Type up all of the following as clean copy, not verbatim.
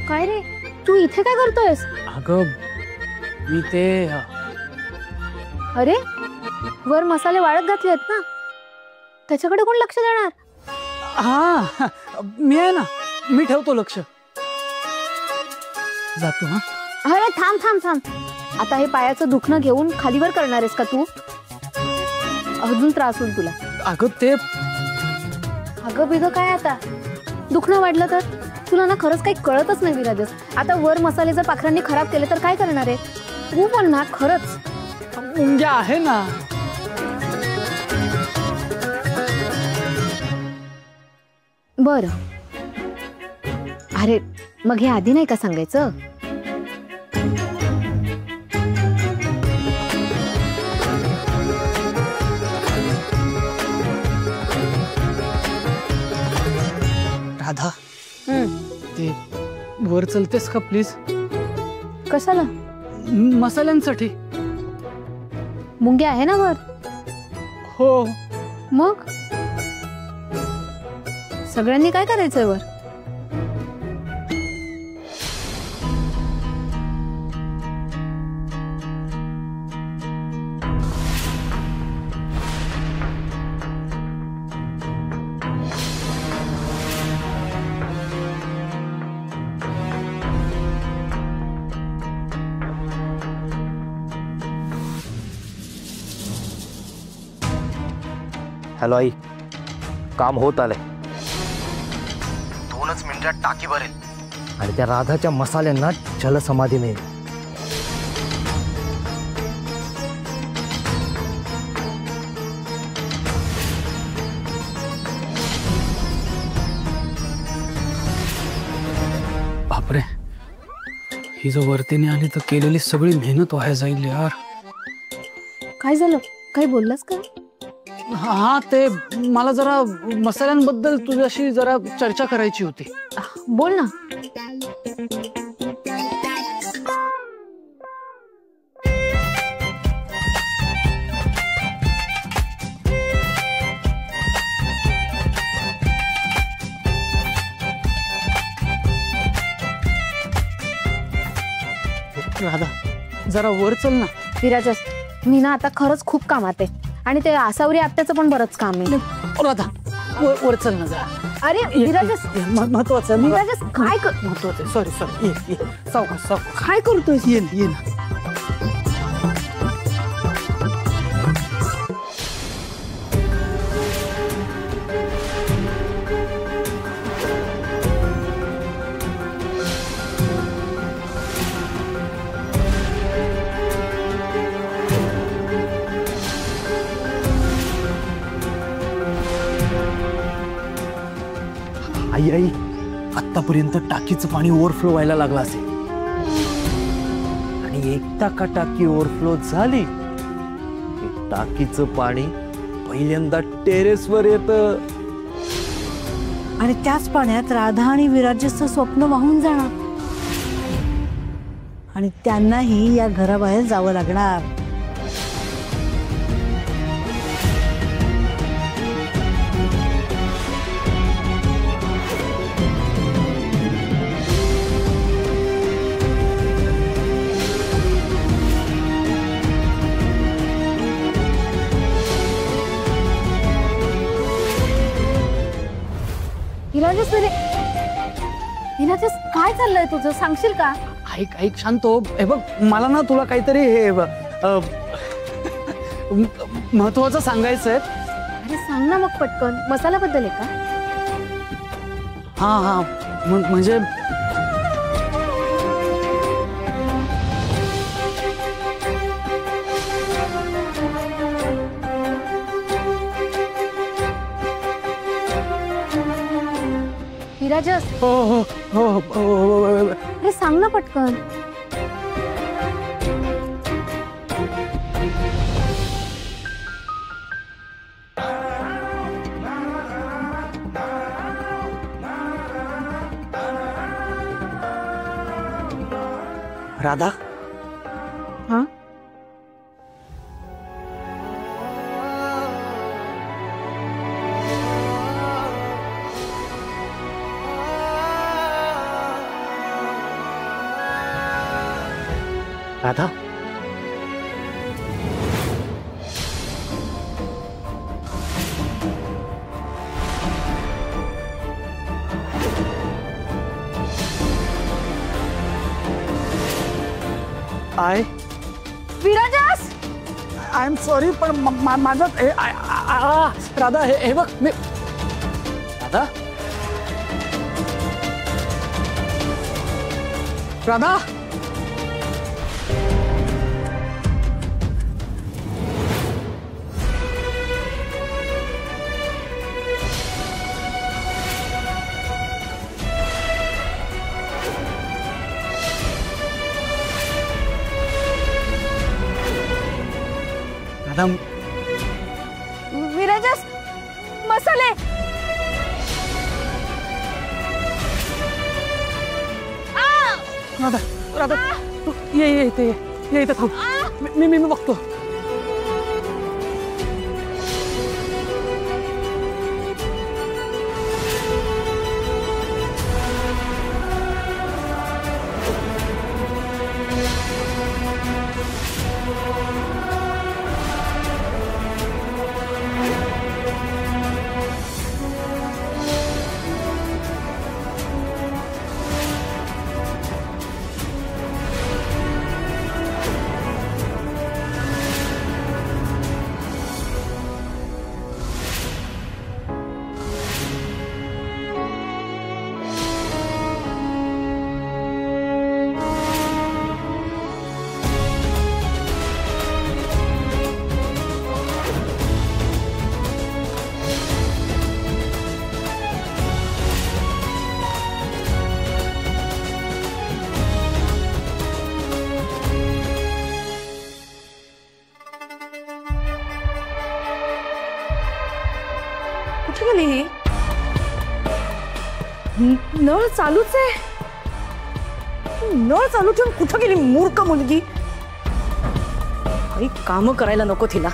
काय रे, तू इथे काय करतोयस? अगं मी ते अरे वर मसाले वाळत घातले आहेत ना, त्याच्याकडे कोण लक्ष देणार? हा मी आहे ना, मी ठेवतो लक्ष. जातो हा. अरे थांब थांब थांब, आता हे पायाचं दुखणं घेऊन खालीवर करणार आहेस का तू? अजून त्रास होईल तुला. अगं ते अगं बिगं काय आता, दुखणं वाढलं तर? तुला ना खरंच काही कळतच नाही विराजस. आता वर मसाले जर पाखरांनी खराब केले तर काय करणार आहे तू? पण ना खरंच मुंग्या आहे ना. बर, अरे मग हे आधी नाही का सांगायचं? राधा, ते वर चलतेस का प्लीज? कशाला? मसाल्यांसाठी. मुंग्या आहे ना वर? हो. मग सगळ्यांनी काय करायचंय वर? हॅलो आई, काम होत आलंय. 2च मिनिटात टाकी भरेल आणि त्या राधाच्या मसाल्यांना जलसमाधी मिळेल. बापरे, ही जो वरतीने आली तर केलेली सगळी मेहनत वाया जाईल यार. काय झालं, काही बोललास का? हा, ते मला जरा मसाल्यांबद्दल तुझ्याशी जरा चर्चा करायची होती. बोल ना. राधा, जरा वर चल ना. विराजस, मी ना आता खरंच खूप कामात आहे आणि ते आसावरी आत्याचं पण बरंच काम आहे. राधा, वर चल ना जरा. अरे विराजस, महत्वाचं विराजस काय कर, महत्वाचं. सॉरी ये सावकाश सावकाश. काय करतोय? ये ना. आई आई, आतापर्यंत टाकीचं पाणी ओव्हरफ्लो व्हायला लागलं असेल आणि एकदा का टाकी ओव्हरफ्लो झाली की टाकीचं पाणी पहिल्यांदा टेरेसवर येतं आणि त्याच पाण्यात राधा आणि विराजचं स्वप्न वाहून जाणार आणि त्यांनाही या घराबाहेर जावं लागणार. विराजस, विराजस काय चाललंय तुझं, सांगशील का? ऐक ऐक शांत हो. हे बघ, मला ना तुला काहीतरी हे महत्वाचं सांगायचंय. अरे सांग ना मग पटकन. मसाल्याबद्दल आहे का? हा, म्हणजे विराजस, हो. अरे सांग ना पटकन. राधा, हाँ राधा, विराजस, आय एम सॉरी, पण माझं राधा, हे बघ मी. राधा, राधा, राधा, विराजस, मसाले. राधा, राधा, तू ये इथे, ये इथे थांब. मी बघतो. कुठे गेली ही? नळ चालूच आहे. नळ चालू ठेवून कुठं गेली मूर्ख मुलगी? काही काम करायला नको तिला.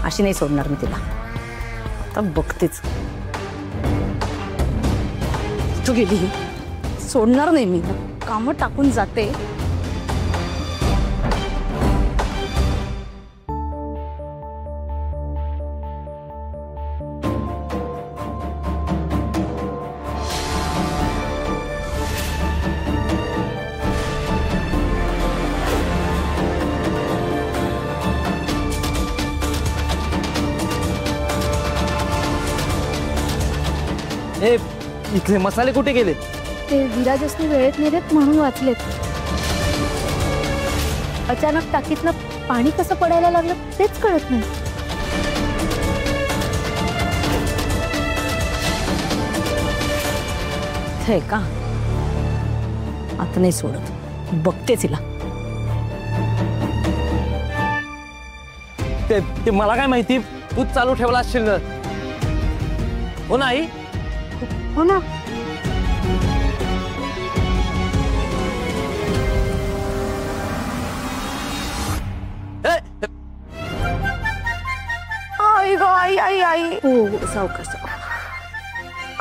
अशी नाही सोडणार मी तिला. आता बघतेच कुठं गेली ही. सोडणार नाही मी. काम टाकून जाते. हे इथले मसाले कुठे गेले? ते विराजसने वेळेत नेलेत म्हणून वाचलेत. अचानक टाकीतनं पाणी कसं पडायला लागलं तेच कळत नाही. हे का आता नाही सोडत. बघते तिला. ते मला काय माहिती, तूच चालू ठेवला असशील ना. हो ना आई? हो ना. आई ग आई आई आई. हो सावकाश.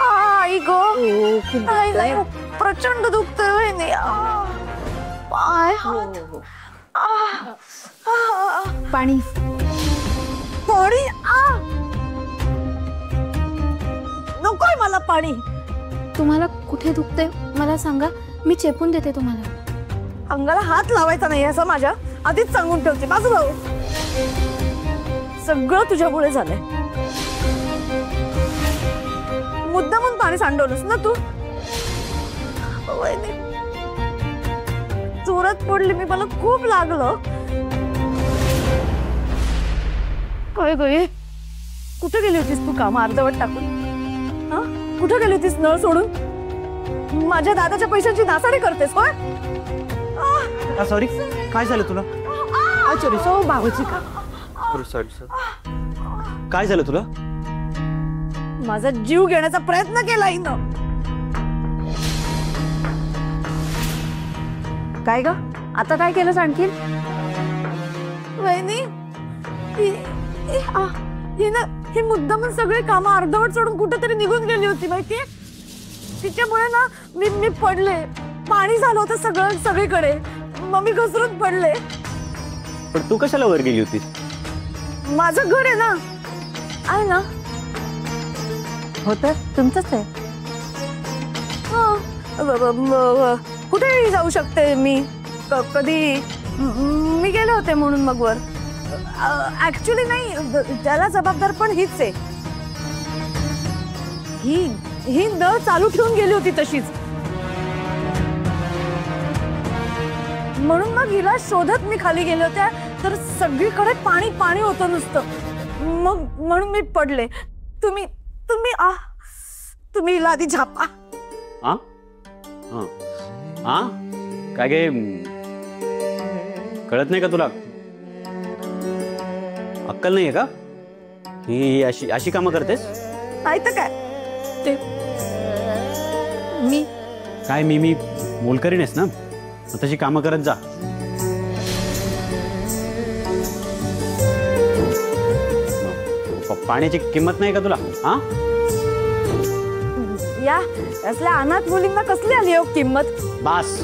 आई ग आई, प्रचंड दुखतंय वहिनी. पाय हात. पाणी. पाणी. नकोय मला पाणी. तुम्हाला कुठे दुखते मला सांगा, मी चेपून देते तुम्हाला. अंगाला हात लावायचा नाही असं माझ्या आधीच सांगून ठेवते. बाजूला हो. सगळं तुझ्यामुळे झालंय. मुद्दामून पाणी सांडवलंस ना तू. वहिनी जोरात पडली मी. मला खूप लागलं. काय ग कुठे गेली होतीस तू काम अर्धवट टाकून? हा कुठे गेली होतीस नळ सोडून? माझ्या दादाच्या पैशांची नासाडी करतेस होय? सॉरी, काय झालं तुला? सॉरी सो बाबूची का? काय झालं तुला? माझा जीव घेण्याचा प्रयत्न केला हिनं. काय ग आता काय केलंस आणखीन? वहिनी ही मुद्दामून सगळे काम अर्धवट सोडून कुठेतरी निघून गेली होती माहितीये. तिच्यामुळे ना मी पडले. पाणी झालं होतं सगळीकडे, मग मी घसरून पडले. पण तू कशाला वर गेली होतीस? माझं घर आहे ना, आहे ना. होतं तुमचंच आहे. कुठेही जाऊ शकते मी कधी. मी गेले होते म्हणून मग वर. ऍक्च्युली नाही, त्याला जबाबदार पण हीच आहे. ही नळ चालू ठेवून गेली होती तशीच, म्हणून मग हिला शोधत मी खाली गेले होते, तर सगळीकडे पाणी पाणी होतं नुसतं. मग म्हणून मी पडले. तुम्ही तुम्ही तुम्ही हिला आधी झापा. काय गे, कळत नाही का तुला? अक्कल नाहीये का? ही अशी अशी कामं करतेस? नाही तर काय ते. मी काय मी मोलकरीणेस ना, तशी कामं करत जा. पाण्याची किंमत नाही का तुला? या असल्या अनाथ मुलींना कसली आली हो किंमत? बास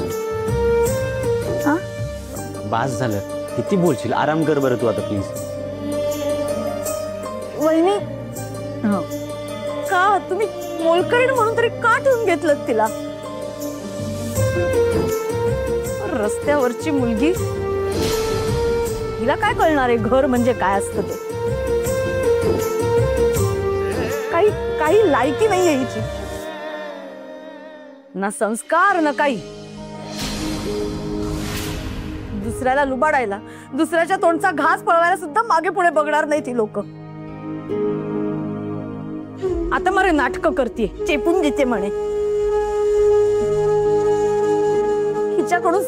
बास झालं. किती बोलशील? आराम कर बरं तू आता प्लीज. वहिनी, का तुम्ही मोलकरीण म्हणून तरी का ठेवून घेतलं तिला? रस्त्यावरची मुलगी, हिला काय कळणार आहे घर म्हणजे काय असतं ते? काही लायकी नाहीये हिची, ना संस्कार ना काही. दुसऱ्याला लुबाडायला, दुसऱ्याच्या तोंडचा घास पळवायला सुद्धा मागे पुढे बघणार नाही ती लोक. आता मारे नाटकं करते, चेपून देते म्हणे. हिच्याकडून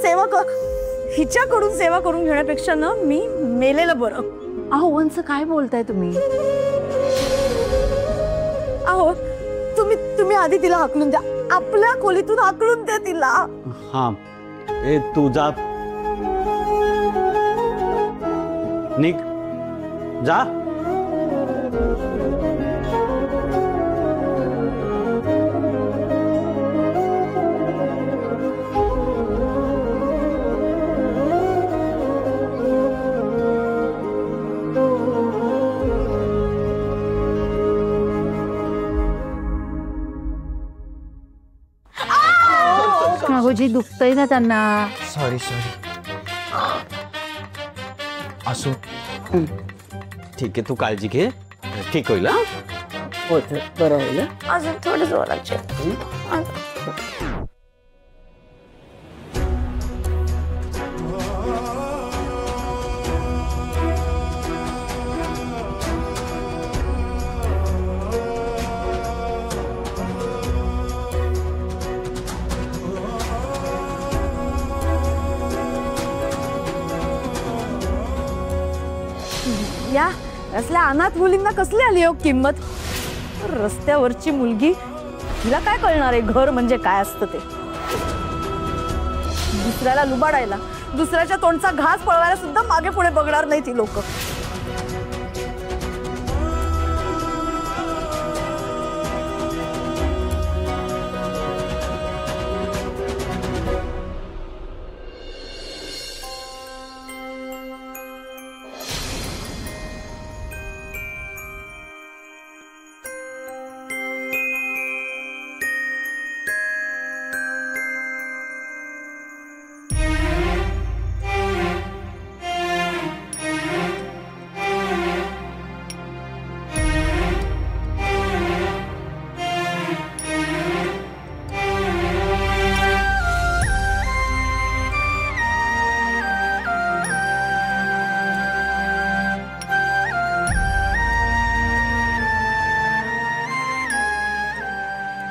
सेवा करून घेण्यापेक्षा ना मी मेलेलं बरं. अहो वंस, काय बोलताय तुम्ही? अहो तुम्ही आधी तिला हाकलून द्या, आपल्या खोलीतून हाकलून द्या तिला. हा, ए तू जा, निघ जा. जी दुखतंय ना त्यांना. सॉरी असू. ठीक आहे, तू काळजी घे, ठीक होईल. बरं होईल. अजून थोडं जोराचे. या असल्या अनाथ मुलींना कसली आली हो किंमत? रस्त्यावरची मुलगी, हिला काय कळणार आहे घर म्हणजे काय असतं ते? दुसऱ्याला लुबाडायला, दुसऱ्याच्या तोंडचा घास पळवायला सुद्धा मागे पुढे बघणार नाही ती लोक.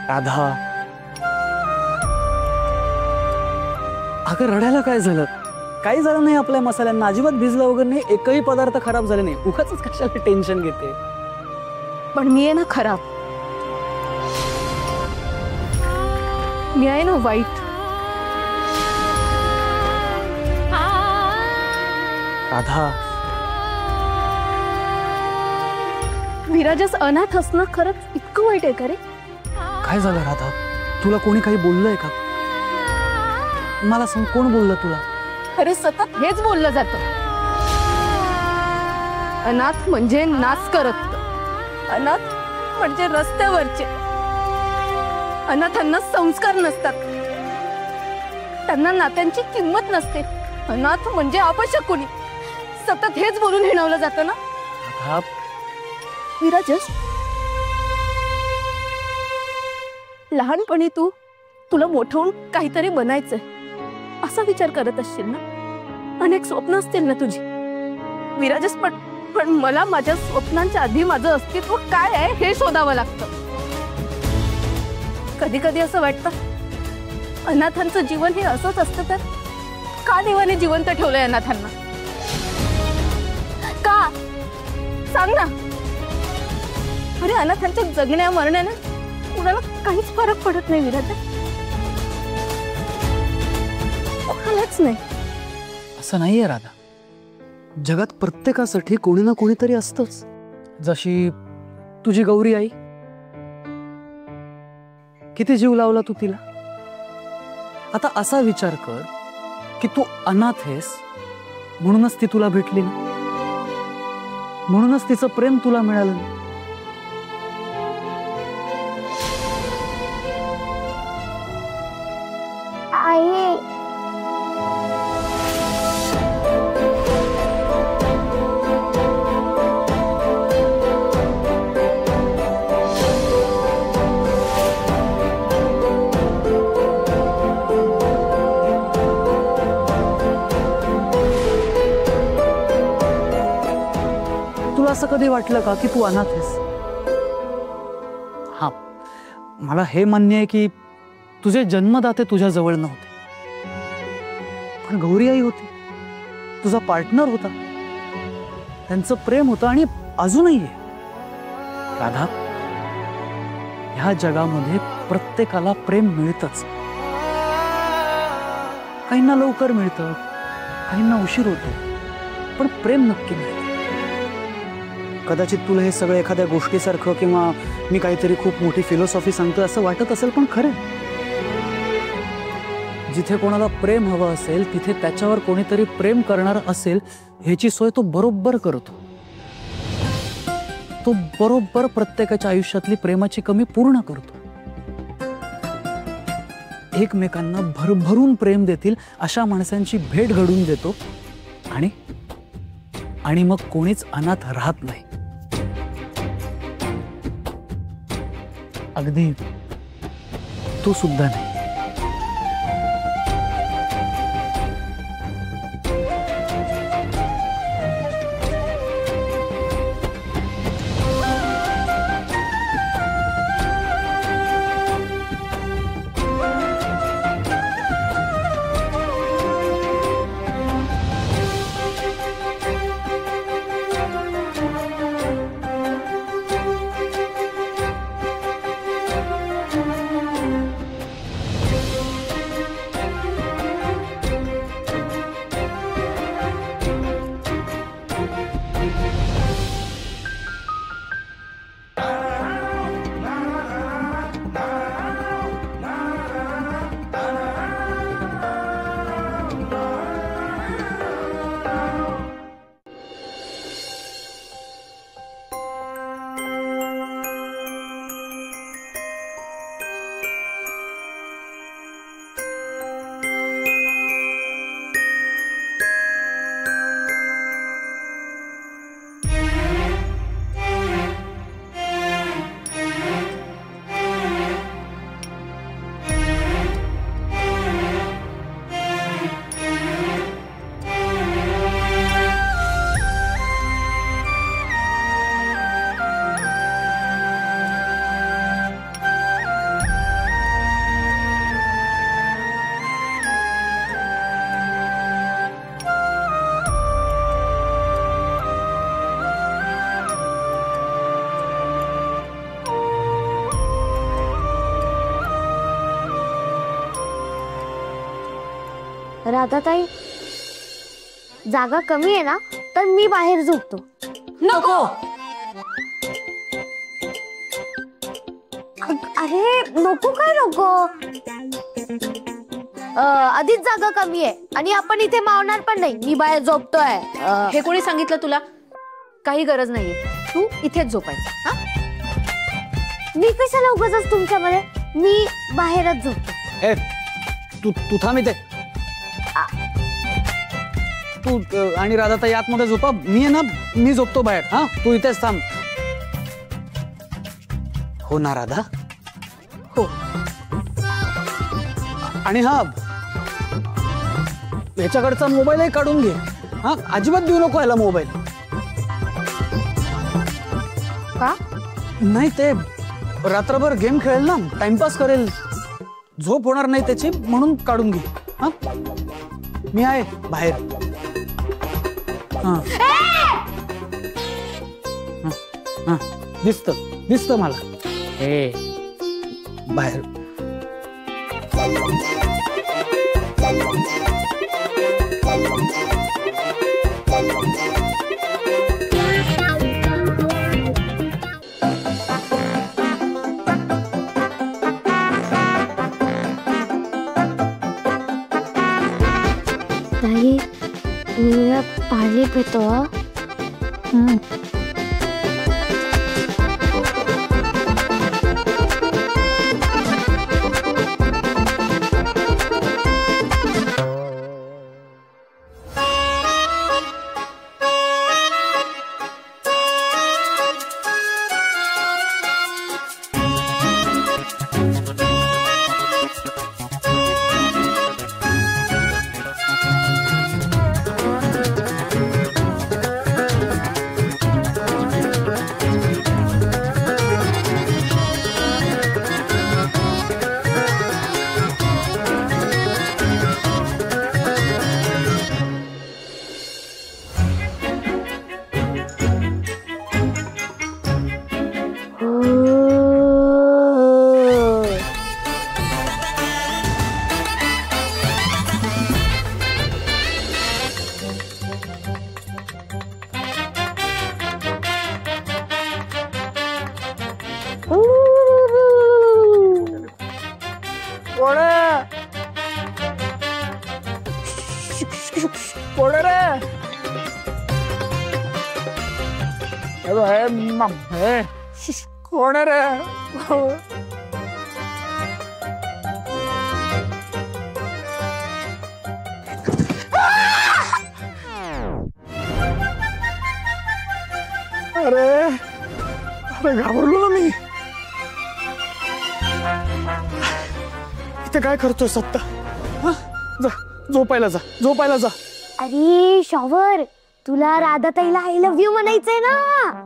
राधा, अगं रडायला काय झालं? काही झालं नाही आपल्या मसाल्यांना, अजिबात भिजलं वगैरे नाही, एकही पदार्थ खराब झाले नाही. उगाच कशाला टेन्शन घेते? पण मी आहे ना खराब, मी आहे ना वाईट. राधा, विराजस अनाथ असणं खरंच इतकं वाईट आहे का रे? काय झालं राधा? तुला कोणी काही बोललंय का? मला सांग, कोण बोललं तुला? अरे सतत हेच बोललं जातं. अनाथ म्हणजे नाच करत, अनाथ म्हणजे रस्त्यावरचे. अनाथांना संस्कार नसतात, त्यांना नात्यांची किंमत नसते. अनाथ म्हणजे अपशकुनी. सतत हेच बोलून हिणवलं जातं ना. हा, विराजस, लहानपणी तुला मोठं होऊन काहीतरी बनायचंय असा विचार करत असशील ना. अनेक स्वप्न असतील ना तुझी. विराजस, पण मला माझ्या स्वप्नांच्या आधी माझं अस्तित्व काय आहे हे शोधावं लागतं. कधी कधी असं वाटतं, अनाथांचं जीवन हे असंच असतं तर का देवाने जिवंत ठेवलंय अनाथांना? का सांग ना. अरे अनाथांच्या जगण्या मरण्याने कुणाला काहीच फरक पडत नाही विराज, कोणालाच नाही. असं नाहीये राधा. जगात प्रत्येकासाठी कोणी ना कोणीतरी असतंच. जशी तुझी गौरी आई, किती जीव लावला तू तिला. आता असा विचार कर की तू अनाथ आहेस म्हणूनच ती तुला भेटली ना, म्हणूनच तिचं प्रेम तुला मिळालं ना. आई, तुला असं कधी वाटलं का की तू अनाथ आहेस? हा, मला हे मान्य आहे की तुझे जन्मदाते तुझ्या जवळ नव्हते, पण गौरी आई होती, तुझा पार्टनर होता, त्यांचं प्रेम होतं आणि अजूनही आहे. राधा, ह्या जगामध्ये प्रत्येकाला प्रेम मिळतच. काहींना लवकर मिळतं, काहींना उशीर होतो, पण प्रेम नक्की मिळतं. कदाचित तुला हे सगळं एखाद्या गोष्टीसारखं किंवा मी काहीतरी खूप मोठी फिलॉसॉफी सांगतो असं वाटत असेल, पण खरं जिथे कोणाला प्रेम हवं असेल तिथे त्याच्यावर कोणीतरी प्रेम करणार असेल ह्याची सोय तो बरोबर करतो. तो बरोबर प्रत्येकाच्या आयुष्यातली प्रेमाची कमी पूर्ण करतो. एकमेकांना भरभरून प्रेम देतील अशा माणसांची भेट घडवून देतो आणि मग कोणीच अनाथ राहत नाही. अगदी तू सुद्धा नाही. राधाताई, जागा कमी आहे ना तर मी बाहेर झोपतो. नको. अरे नको काय नको. आधीच जागा कमी आहे आणि आपण इथे मावणार पण नाही. मी बाहेर झोपतोय. हे कोणी सांगितलं तुला? काही गरज नाहीये, तू इथेच झोपायचं. हा, मी कशाला उगाच तुमच्यामध्ये? मी बाहेरच झोपतो. ए तू तू थांब इथे. तू आणि राधाताई आतमध्ये झोपा. मी आहे ना, मी झोपतो बाहेर. हा, तू इथेच थांब. हो ना राधा? हो. आणि हा, याच्याकडचा मोबाईलही काढून घे. हा, अजिबात देऊ नको याला मोबाईल. का? नाही, ते रात्रभर गेम खेळेल ना, टाइमपास करेल, झोप होणार नाही त्याची, म्हणून काढून घे. हा, मी आहे बाहेर. हा हा, दिसत मला. ए बाहेर. ताई, मी पाणी पितो. कोण रे? अरे अरे, घाबरलो ना मी. इथे काय करतोय सत्ता? जा, झोपायला जा, झोपायला जा. अरे शॉवर, तुला राधाताईला आय लव्ह यू म्हणायचंय ना.